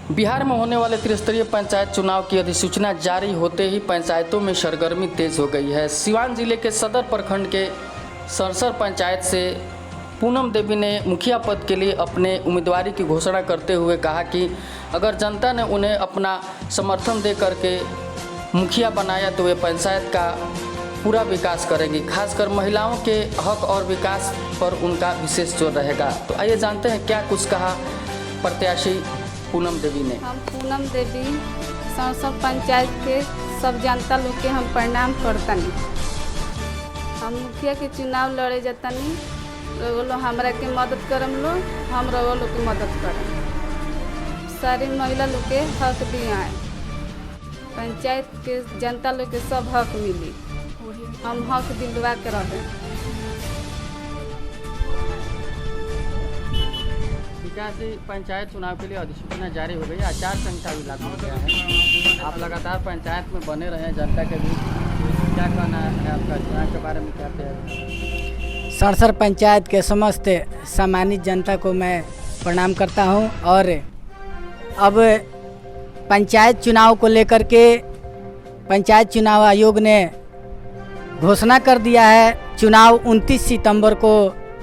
बिहार में होने वाले त्रिस्तरीय पंचायत चुनाव की अधिसूचना जारी होते ही पंचायतों में सरगर्मी तेज हो गई है। सिवान जिले के सदर प्रखंड के सरसर पंचायत से पूनम देवी ने मुखिया पद के लिए अपने उम्मीदवारी की घोषणा करते हुए कहा कि अगर जनता ने उन्हें अपना समर्थन दे करके मुखिया बनाया तो वे पंचायत का पूरा विकास करेंगी। खासकर महिलाओं के हक और विकास पर उनका विशेष जोर रहेगा। तो आइए जानते हैं क्या कुछ कहा प्रत्याशी पूनम देवी ने। हम पूनम देवी सरसर पंचायत के सब जनता लोग के हम प्रणाम करतनी। हम मुखिया के चुनाव लड़े जतनी, लोग हमरा के मदद करम लो, हम लोग की मदद करम। सारी महिला लोग के हक दिया, पंचायत के जनता लोग के सब हक मिली, हम हक दिलवा के रहे। पंचायत चुनाव के लिए अधिसूचना जारी हो गई, आचार संहिता भी लागू हो गया है। आप लगातार पंचायत में बने रहे हैं जनता के बीच, क्या कहना है आपका चुनाव के बारे में? क्या है सरसर पंचायत के समस्त सम्मानित जनता को मैं प्रणाम करता हूं। और अब पंचायत चुनाव को लेकर के पंचायत चुनाव आयोग ने घोषणा कर दिया है। चुनाव 29 सितंबर को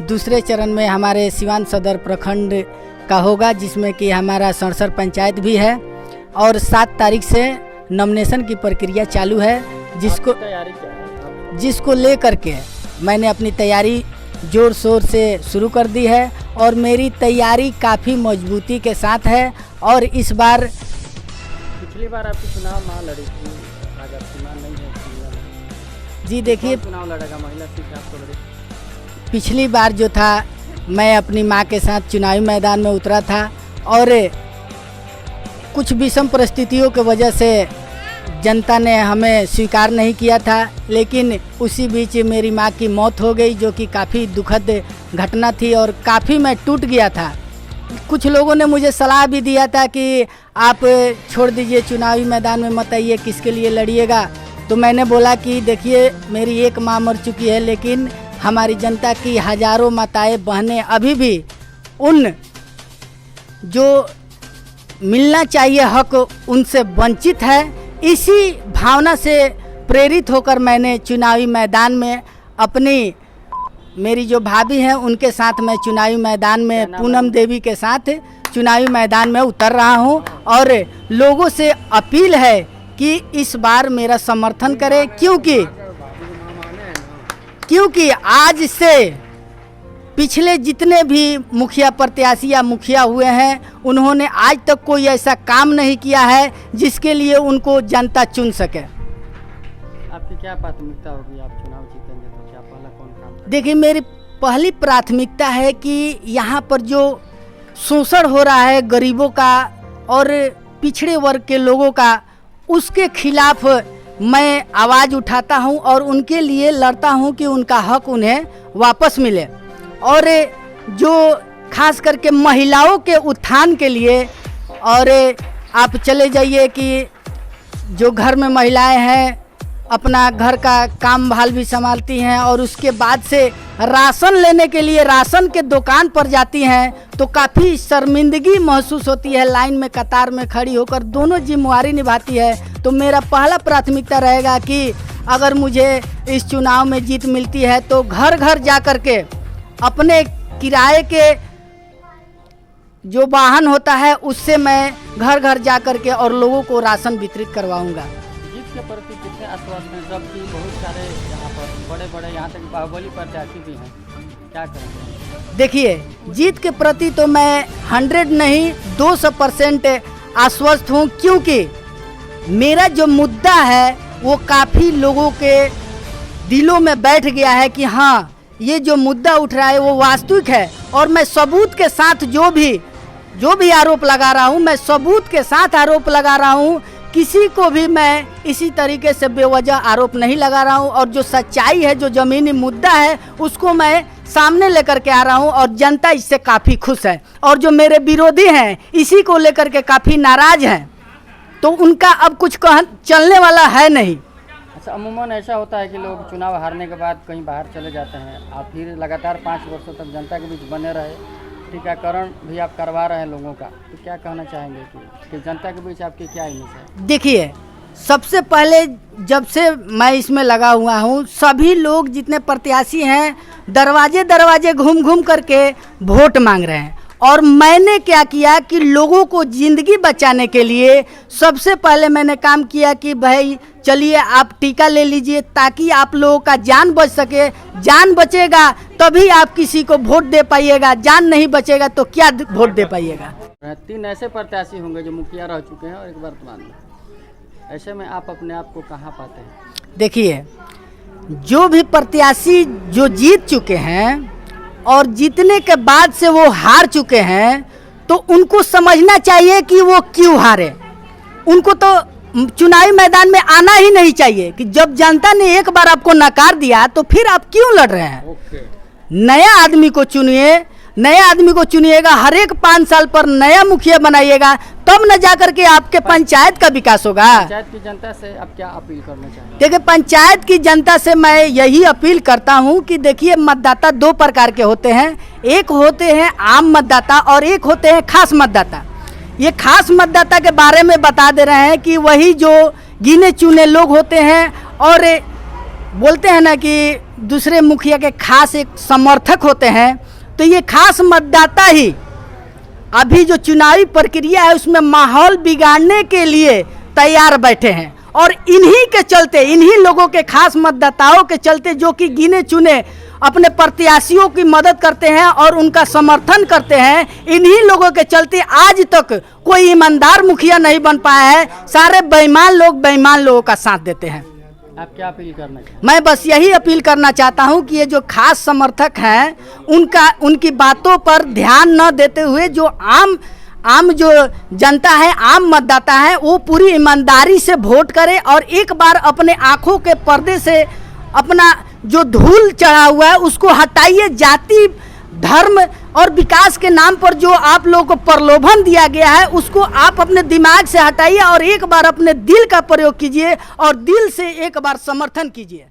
दूसरे चरण में हमारे सिवान सदर प्रखंड का होगा, जिसमें कि हमारा सरसर पंचायत भी है। और 7 तारीख से नॉमिनेशन की प्रक्रिया चालू है, जिसको लेकर के मैंने अपनी तैयारी जोर शोर से शुरू कर दी है। और मेरी तैयारी काफ़ी मजबूती के साथ है। और इस बार पिछली बार आपकी चुनाव मां लड़ी थी, आज आपकी मां नहीं है जी। देखिए, चुनाव लड़ेगा महिला सीट आपको लड़ी। पिछली बार जो था मैं अपनी मां के साथ चुनावी मैदान में उतरा था और कुछ विषम परिस्थितियों की वजह से जनता ने हमें स्वीकार नहीं किया था। लेकिन उसी बीच मेरी मां की मौत हो गई, जो कि काफ़ी दुखद घटना थी और काफ़ी मैं टूट गया था। कुछ लोगों ने मुझे सलाह भी दिया था कि आप छोड़ दीजिए, चुनावी मैदान में मत आइए, किसके लिए लड़िएगा। तो मैंने बोला कि देखिए, मेरी एक माँ मर चुकी है, लेकिन हमारी जनता की हजारों माताएं बहनें अभी भी उन जो मिलना चाहिए हक उनसे वंचित है। इसी भावना से प्रेरित होकर मैंने चुनावी मैदान में अपनी मेरी जो भाभी हैं उनके साथ मैं चुनावी मैदान में पूनम देवी के साथ चुनावी मैदान में उतर रहा हूं। और लोगों से अपील है कि इस बार मेरा समर्थन करें, क्योंकि आज से पिछले जितने भी मुखिया प्रत्याशी या मुखिया हुए हैं, उन्होंने आज तक कोई ऐसा काम नहीं किया है जिसके लिए उनको जनता चुन सके। आपकी क्या प्राथमिकता होगी? आप चुनाव जीतेंगे तो क्या पहला कौन काम? देखिए, मेरी पहली प्राथमिकता है कि यहाँ पर जो शोषण हो रहा है गरीबों का और पिछड़े वर्ग के लोगों का, उसके खिलाफ मैं आवाज़ उठाता हूँ और उनके लिए लड़ता हूँ कि उनका हक उन्हें वापस मिले। और जो खास करके महिलाओं के उत्थान के लिए, और आप चले जाइए कि जो घर में महिलाएं हैं अपना घर का काम भाल भी संभालती हैं और उसके बाद से राशन लेने के लिए राशन के दुकान पर जाती हैं, तो काफ़ी शर्मिंदगी महसूस होती है। लाइन में कतार में खड़ी होकर दोनों जिम्मेवारी निभाती है। तो मेरा पहला प्राथमिकता रहेगा कि अगर मुझे इस चुनाव में जीत मिलती है तो घर घर जा कर के अपने किराए के जो वाहन होता है उससे मैं घर घर जा कर के और लोगों को राशन वितरित करवाऊंगा। जीत के प्रति कितने आश्वस्त हैं, जबकि बहुत सारे यहाँ पर बड़े बड़े यहाँ तक बाहुबली प्रत्याशी भी हैं, क्या करेंगे? देखिए, जीत के प्रति तो मैं 100 नहीं 200% आश्वस्त हूँ, क्योंकि मेरा जो मुद्दा है वो काफ़ी लोगों के दिलों में बैठ गया है कि हाँ, ये जो मुद्दा उठ रहा है वो वास्तविक है। और मैं सबूत के साथ जो भी आरोप लगा रहा हूँ, मैं सबूत के साथ आरोप लगा रहा हूँ। किसी को भी मैं इसी तरीके से बेवजह आरोप नहीं लगा रहा हूँ। और जो सच्चाई है, जो ज़मीनी मुद्दा है, उसको मैं सामने लेकर के आ रहा हूँ और जनता इससे काफ़ी खुश है। और जो मेरे विरोधी हैं इसी को लेकर के काफ़ी नाराज़ हैं, तो उनका अब कुछ चलने वाला है नहीं। अच्छा, अमूमन ऐसा होता है कि लोग चुनाव हारने के बाद कहीं बाहर चले जाते हैं। आप फिर लगातार 5 वर्षों तक जनता के बीच बने रहे, टीकाकरण भी आप करवा रहे हैं लोगों का, तो क्या कहना चाहेंगे कि जनता के बीच आपकी क्या इमेज है? देखिए, सबसे पहले जब से मैं इसमें लगा हुआ हूँ, सभी लोग जितने प्रत्याशी हैं दरवाजे दरवाजे घूम घूम करके वोट मांग रहे हैं। और मैंने क्या किया कि लोगों को ज़िंदगी बचाने के लिए सबसे पहले मैंने काम किया कि भाई चलिए आप टीका ले लीजिए, ताकि आप लोगों का जान बच सके। जान बचेगा तभी आप किसी को वोट दे पाइएगा, जान नहीं बचेगा तो क्या वोट दे पाइएगा। 3 ऐसे प्रत्याशी होंगे जो मुखिया रह चुके हैं और एक वर्तमान में, ऐसे में आप अपने आप को कहाँ पाते हैं? देखिए, जो भी प्रत्याशी जो जीत चुके हैं और जीतने के बाद से वो हार चुके हैं, तो उनको समझना चाहिए कि वो क्यों हारे। उनको तो चुनावी मैदान में आना ही नहीं चाहिए कि जब जनता ने एक बार आपको नकार दिया तो फिर आप क्यों लड़ रहे हैं। नया आदमी को चुनिए, नए आदमी को चुनिएगा, हर एक 5 साल पर नया मुखिया बनाइएगा, तब न जाकर के आपके पंचायत का विकास होगा। पंचायत की जनता से आप क्या अपील करना चाहेंगे? देखिए, पंचायत की जनता से मैं यही अपील करता हूं कि देखिए, मतदाता 2 प्रकार के होते हैं। एक होते हैं आम मतदाता और एक होते हैं खास मतदाता। ये खास मतदाता के बारे में बता दे रहे हैं कि वही जो गिने चुने लोग होते हैं और बोलते हैं ना कि दूसरे मुखिया के खास एक समर्थक होते हैं। तो ये खास मतदाता ही अभी जो चुनावी प्रक्रिया है उसमें माहौल बिगाड़ने के लिए तैयार बैठे हैं। और इन्हीं के चलते, इन्हीं लोगों के खास मतदाताओं के चलते, जो कि गिने चुने अपने प्रत्याशियों की मदद करते हैं और उनका समर्थन करते हैं, इन्हीं लोगों के चलते आज तक कोई ईमानदार मुखिया नहीं बन पाया है। सारे बेईमान लोग बेईमान लोगों का साथ देते हैं। आप क्या अपील करना चाहते? मैं बस यही अपील करना चाहता हूं कि ये जो खास समर्थक हैं उनकी बातों पर ध्यान न देते हुए जो आम जो जनता है, आम मतदाता है, वो पूरी ईमानदारी से वोट करे और एक बार अपने आंखों के पर्दे से अपना जो धूल चढ़ा हुआ है उसको हटाइए। जाति, धर्म और विकास के नाम पर जो आप लोगों को प्रलोभन दिया गया है उसको आप अपने दिमाग से हटाइए और एक बार अपने दिल का प्रयोग कीजिए और दिल से एक बार समर्थन कीजिए।